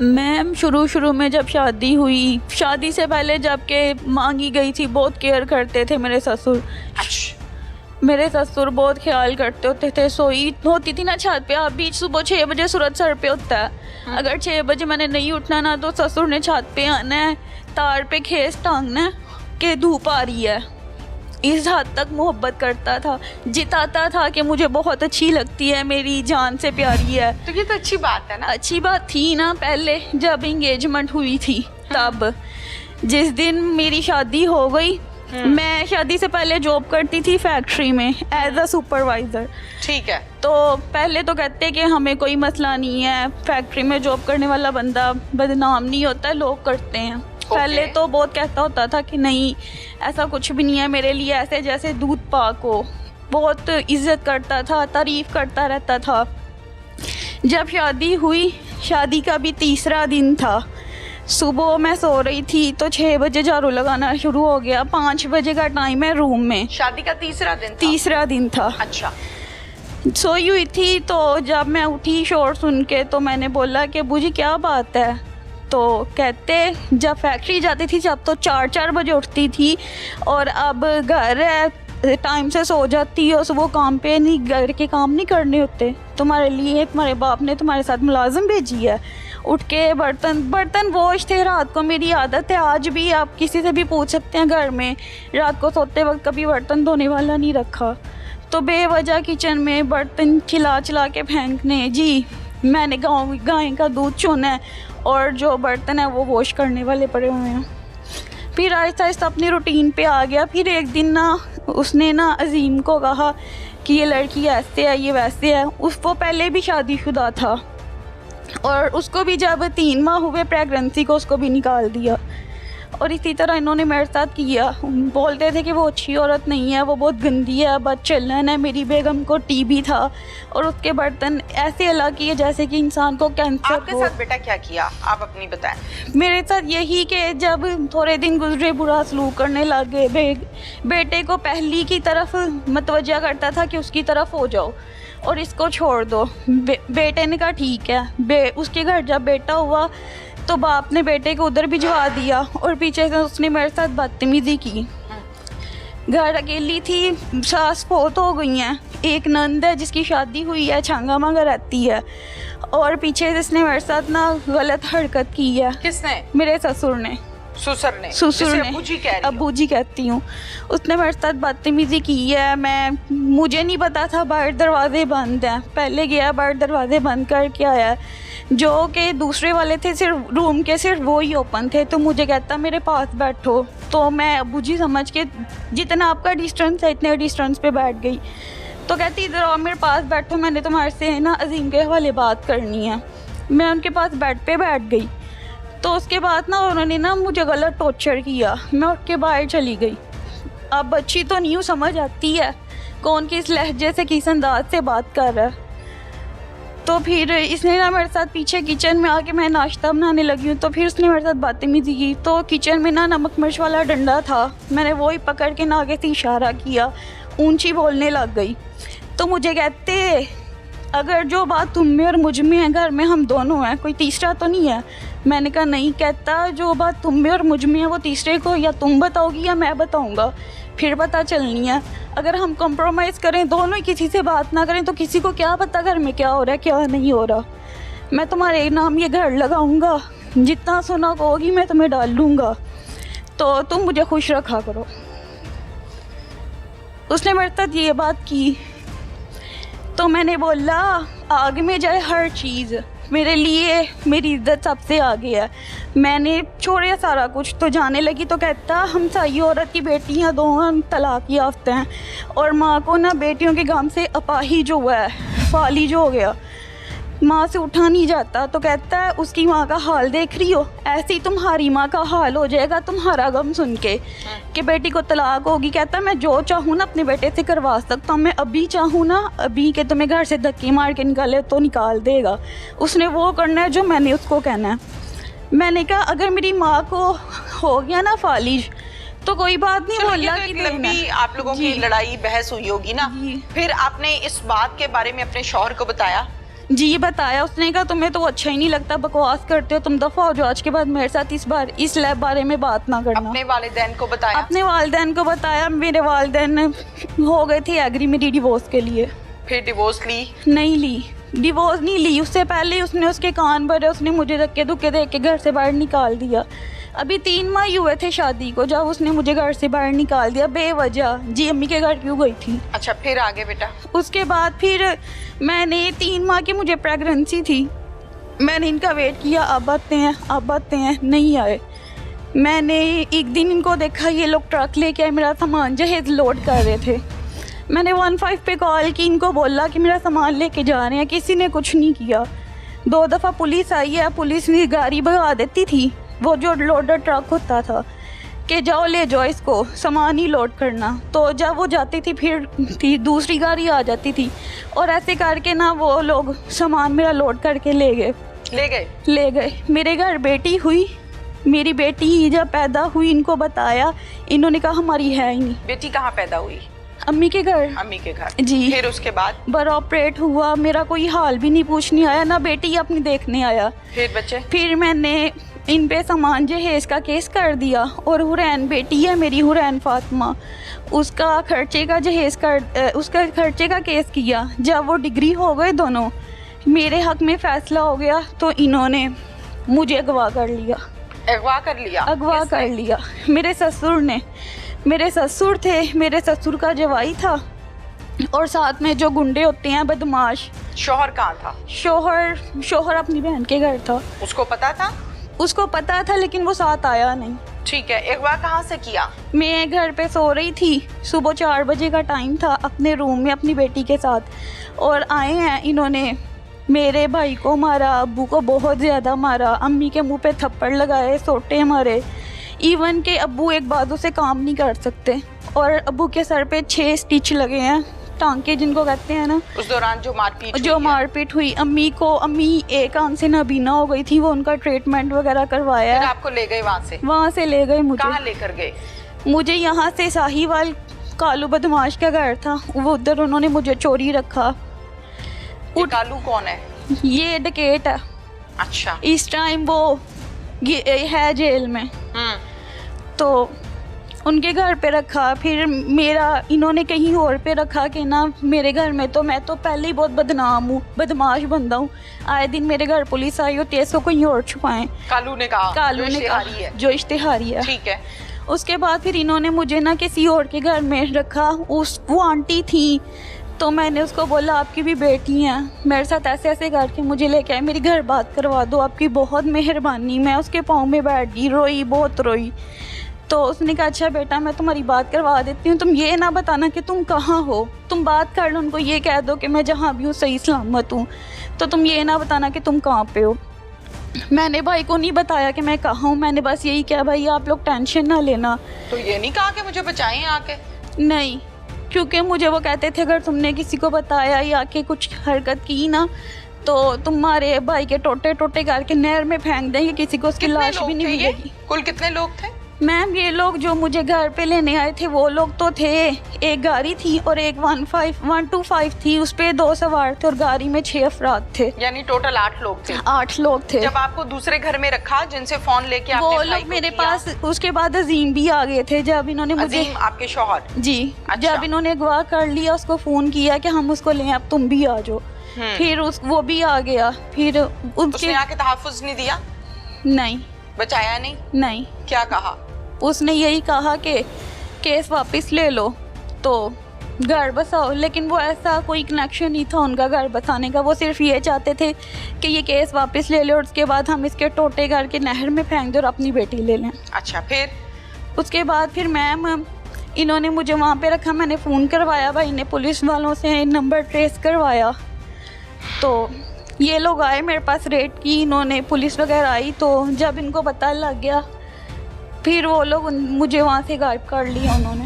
Ma'am शुरू शुरू में जब शादी हुई, शादी से पहले जब के मांगी गई थी, बहुत केयर करते थे मेरे ससुर। मेरे ससुर बहुत ख्याल करते होते थे। सोई होती थी ना छत पे, अभी सुबह 6 बजे सूरज सर पे होता है। अगर 6 बजे मैंने नहीं उठना ना, तो ससुर ने छत पे आना है, तार पे खेस टांगना है कि धूप आ रही है। इस हद तक मोहब्बत करता था, जिताता था कि मुझे बहुत अच्छी लगती है, मेरी जान से प्यारी है। तो ये तो अच्छी बात है ना। अच्छी बात थी ना पहले जब एंगेजमेंट हुई थी तब। जिस दिन मेरी शादी हो गई, मैं शादी से पहले जॉब करती थी फैक्ट्री में एज अ सुपरवाइजर। ठीक है। तो पहले तो कहते कि हमें कोई मसला नहीं है, फैक्ट्री में जॉब करने वाला बंदा बदनाम नहीं होता, लोग करते हैं। पहले तो बहुत कहता होता था कि नहीं ऐसा कुछ भी नहीं है, मेरे लिए ऐसे जैसे दूध पाक हो। बहुत इज्जत करता था, तारीफ करता रहता था। जब शादी हुई, शादी का भी तीसरा दिन था, सुबह मैं सो रही थी तो 6 बजे झाड़ू लगाना शुरू हो गया। 5 बजे का टाइम है रूम में। शादी का तीसरा दिन था? तीसरा दिन था। अच्छा। सोई हुई थी तो जब मैं उठी शोर सुन के, तो मैंने बोला कि बूजी क्या बात है। तो कहते जब फैक्ट्री जाती थी जब तो 4-4 बजे उठती थी, और अब घर है टाइम से सो जाती है, सुबह काम पे नहीं, घर के काम नहीं करने होते। तुम्हारे लिए तुम्हारे बाप ने तुम्हारे साथ मुलाजिम भेजी है। उठ के बर्तन वॉश थे। रात को मेरी आदत है, आज भी आप किसी से भी पूछ सकते हैं, घर में रात को सोते वक्त कभी बर्तन धोने वाला नहीं रखा। तो बेवजह किचन में बर्तन चिल्ला चिल्ला के फेंकने। जी मैंने गाय का दूध चुना है और जो बर्तन है वो वॉश करने वाले पड़े हुए हैं। फिर आहिस्ता आहिस्ता अपनी रूटीन पे आ गया। फिर एक दिन ना उसने ना अजीम को कहा कि ये लड़की ऐसे है, ये वैसे है। उसको पहले भी शादीशुदा था और उसको भी जब 3 माह हुए प्रेगनेंसी को, उसको भी निकाल दिया। और इसी तरह इन्होंने मेरे साथ किया। बोलते थे कि वो अच्छी औरत नहीं है, वो बहुत गंदी है, बदचलन है। मेरी बेगम को टीबी था और उसके बर्तन ऐसे अलग किए जैसे कि इंसान को कैंसर आपके साथ बेटा क्या किया, आप अपनी बताएं। मेरे साथ यही कि जब थोड़े दिन गुजरे बुरा सलूक करने लग गए। बेटे को पहली की तरफ मतवज्जा करता था कि उसकी तरफ हो जाओ और इसको छोड़ दो। बेटे ने कहा ठीक है। उसके घर जब बेटा हुआ तो बाप ने बेटे को उधर भिजवा दिया और पीछे से उसने मेरे साथ बदतमीजी की। घर अकेली थी, सास फोत हो गई हैं, एक नंद है जिसकी शादी हुई है, छांगा मांगा रहती है, और पीछे से इसने मेरे साथ ना गलत हरकत की है। किसने? मेरे ससुर ने। ससुर ने? अब्बू जी कहती हूँ। उसने मेरे साथ बदतमीजी की है। मुझे नहीं पता था बाहर दरवाजे बंद हैं। पहले गया बाहर दरवाजे बंद करके आया, जो कि दूसरे वाले थे सिर्फ रूम के, सिर्फ वो ही ओपन थे। तो मुझे कहता मेरे पास बैठो। तो मैं अब्बू जी समझ के जितना आपका डिस्टेंस है इतने डिस्टेंस पे बैठ गई। तो कहती इधर आओ मेरे पास बैठो, मैंने तुम्हारे से ना अजीम के हवाले बात करनी है। मैं उनके पास बेड पे बैठ गई। तो उसके बाद ना उन्होंने ना मुझे गलत टॉर्चर किया। मैं उठ के बाहर चली गई। अब बच्ची तो न्यू समझ आती है कौन किस लहजे से किस अंदाज से बात कर रहा है। तो फिर इसने ना मेरे साथ पीछे किचन में आके, मैं नाश्ता बनाने लगी हूँ, तो फिर उसने मेरे साथ बदतमीजी की। तो किचन में ना नमक मिर्च वाला डंडा था, मैंने वो ही पकड़ के ना आगे से इशारा किया, ऊंची बोलने लग गई। तो मुझे कहते अगर जो बात तुम में और मुझ में है, घर में हम दोनों हैं, कोई तीसरा तो नहीं है। मैंने कहा नहीं। कहता जो बात तुम में और मुझ में है वो तीसरे को या तुम बताओगी या मैं बताऊंगा, फिर पता चलनी है। अगर हम कॉम्प्रोमाइज़ करें, दोनों ही किसी से बात ना करें, तो किसी को क्या पता घर में क्या हो रहा है क्या नहीं हो रहा। मैं तुम्हारे नाम ये घर लगाऊंगा, जितना सोना कहोगी मैं तुम्हें डाल लूँगा, तो तुम मुझे खुश रखा करो। उसने मेरे साथ ये बात की। तो मैंने बोला आगे में जाए हर चीज़, मेरे लिए मेरी इज्जत सबसे आगे है। मैंने छोड़े सारा कुछ तो जाने लगी। तो कहता हम सही औरत की बेटियां दो तलाक याफ्ते हैं, और माँ को ना बेटियों के गम से अपाहिज जो हुआ है, फालिज हो गया, माँ से उठा नहीं जाता। तो कहता है उसकी माँ का हाल देख रही हो, ऐसे ही तुम्हारी माँ का हाल हो जाएगा तुम्हारा गम सुन के कि बेटी को तलाक होगी। कहता है मैं जो चाहूँ ना अपने बेटे से करवा सकता हूँ, मैं अभी चाहूँ ना अभी के तुम्हें घर से धक्के मार के निकाले तो निकाल देगा। उसने वो करना है जो मैंने उसको कहना है। मैंने कहा अगर मेरी माँ को हो गया ना फालिज तो कोई बात नहीं। बोला कि लंबी आप लोगों की लड़ाई बहस हुई होगी ना, फिर आपने इस बात के बारे में अपने शौहर को बताया? जी बताया, उसने कहा तुम्हें तो अच्छा ही नहीं लगता, बकवास करते हो, तुम दफ़ा हो जो, आज के बाद मेरे साथ इस लैब बारे में बात ना करना। अपने वालिदैन को बताया? अपने वालिदैन को बताया, मेरे वालिदैन हो गए थे एग्री मेरी डिवोर्स के लिए। फिर डिवोर्स ली? नहीं ली, डिवोर्स नहीं ली। उससे पहले उसने उसके कान भरे, उसने मुझे धक्के धुक्के दे के घर से बाहर निकाल दिया। अभी 3 माह ही हुए थे शादी को जब उसने मुझे घर से बाहर निकाल दिया बेवजह। जी अम्मी के घर क्यों गई थी? अच्छा, फिर आगे बेटा? उसके बाद फिर मैंने 3 माह की मुझे प्रेगनेंसी थी, मैंने इनका वेट किया, अब आते हैं, नहीं आए। मैंने एक दिन इनको देखा, ये लोग ट्रक लेके आए, मेरा सामान जहेज लोड कर रहे थे। मैंने 15 पे कॉल की, इनको बोला कि मेरा सामान लेके जा रहे हैं, किसी ने कुछ नहीं किया। 2 दफ़ा पुलिस आई है, पुलिस ने गाड़ी भगा देती थी, वो जो लोडर ट्रक होता था कि जाओ ले जाओ इसको, सामान ही लोड करना। तो जब वो जाती थी फिर दूसरी गाड़ी आ जाती थी, और ऐसे करके ना वो लोग सामान मेरा लोड करके ले गए। मेरे घर बेटी हुई, मेरी बेटी जब पैदा हुई इनको बताया, इन्होंने कहा हमारी है ही नहीं। बेटी कहाँ पैदा हुई? अम्मी के घर। अम्मी के घर? जी। फिर उसके बाद? बड़ा ऑपरेट हुआ, मेरा कोई हाल भी नहीं पूछने आया, ना बेटी अपनी देखने आया। फिर बच्चे? फिर मैंने इन पे सामान जहेज का केस कर दिया, और हुरैन बेटी है मेरी, हुरैन फातिमा, उसका खर्चे का केस किया। जब वो डिग्री हो गए दोनों, मेरे हक में फ़ैसला हो गया, तो इन्होंने मुझे अगवा कर लिया। अगवा कर लिया मेरे ससुर ने। मेरे ससुर थे, मेरे ससुर का जवाई था, और साथ में जो गुंडे होते हैं बदमाश। शोहर कहाँ था? शोहर अपनी बहन के घर था। उसको पता था? उसको पता था, लेकिन वो साथ आया नहीं। ठीक है, अगवा कहाँ से किया? मैं घर पे सो रही थी, सुबह 4 बजे का टाइम था, अपने रूम में अपनी बेटी के साथ, और आए हैं इन्होंने, मेरे भाई को मारा, अब्बू को बहुत ज़्यादा मारा, अम्मी के मुंह पे थप्पड़ लगाए, सोटे मारे। इवन के अब्बू एक बाजू से काम नहीं कर सकते, और अब्बू के सर पे 6 स्टिच लगे हैं, टांके जिनको कहते हैं ना। उस दौरान जो मारपीट हुई अम्मी एक आंख से नाबीना हो गई थी, वो उनका ट्रीटमेंट वगैरह करवाया। फिर आपको ले गए वहाँ से ले गए मुझे। कहाँ लेकर गए? मुझे यहाँ से साहिवाल कालू बदमाश का घर था, वो उधर उन्होंने मुझे चोरी रखा। कालू कौन है? ये डकैत है। अच्छा। इस टाइम वो है जेल में। तो उनके घर पे रखा, फिर मेरा इन्होंने कहीं और पे रखा कि ना मेरे घर में, तो मैं तो पहले ही बहुत बदनाम हूँ, बदमाश बंदा हूँ, आए दिन मेरे घर पुलिस आई होती है, इसको कहीं और छुपाएं। कालू ने कहा जो इश्तिहारी है। ठीक है। उसके बाद फिर इन्होंने मुझे ना किसी और के घर में रखा। वो आंटी थी, तो मैंने उसको बोला आपकी भी बेटी हैं, मेरे साथ ऐसे ऐसे करके मुझे लेके आए, मेरी घर बात करवा दो, आपकी बहुत मेहरबानी। मैं उसके पाँव में बैठ गई, रोई, बहुत रोई। तो उसने कहा अच्छा बेटा मैं तुम्हारी बात करवा देती हूँ, तुम ये ना बताना कि तुम कहाँ हो, तुम बात कर लो, उनको ये कह दो कि मैं जहाँ भी हूँ सही सलामत हूँ, तो तुम ये ना बताना कि तुम कहाँ पे हो। मैंने भाई को नहीं बताया कि मैं कहाँ हूँ, मैंने बस यही कहा भाई आप लोग टेंशन ना लेना। तो ये नहीं कहा कि मुझे बचाएं आके? नहीं, क्योंकि मुझे वो कहते थे अगर तुमने किसी को बताया या आके कुछ हरकत की ना, तो तुम्हारे भाई के टोटे टोटे करके नहर में फेंक देंगे, किसी को उसकी लाश भी नहीं मिलेगी। कुल कितने लोग थे? मैम ये लोग जो मुझे घर पे लेने आए थे वो लोग तो थे, एक गाड़ी थी और एक 125 थी, उस पे 2 सवार थे और गाड़ी में 6 अफराद थे, यानी टोटल 8 लोग थे। 8 लोग थे। जब आपको दूसरे घर में रखा जिनसे फोन लेके आपने वो लोग मेरे पास, उसके बाद अजीम भी आ गए थे। जब इन्होंने मुझे, आपके शौहर? जी। अच्छा। जब इन्होंने अगवा कर लिया, उसको फोन किया कि हम उसको लें, अब तुम भी आ जाओ, फिर वो भी आ गया। फिर उसने आके तहफ़्फ़ुज़ नहीं दिया? नहीं। बचाया नहीं? क्या कहा? उसने यही कहा कि केस वापस ले लो तो घर बसाओ, लेकिन वो ऐसा कोई कनेक्शन नहीं था उनका घर बसाने का, वो सिर्फ ये चाहते थे कि ये केस वापस ले लो और उसके बाद हम इसके टोटे करके नहर में फेंक दो और अपनी बेटी ले लें। अच्छा, फिर? उसके बाद फिर मैम इन्होंने मुझे वहाँ पे रखा, मैंने फ़ोन करवाया, भाई ने पुलिस वालों से नंबर ट्रेस करवाया, तो ये लोग आए मेरे पास, रेड की इन्होंने, पुलिस वगैरह आई। तो जब इनको पता लग गया फिर वो लोग मुझे वहाँ से गायब कर लिया उन्होंने।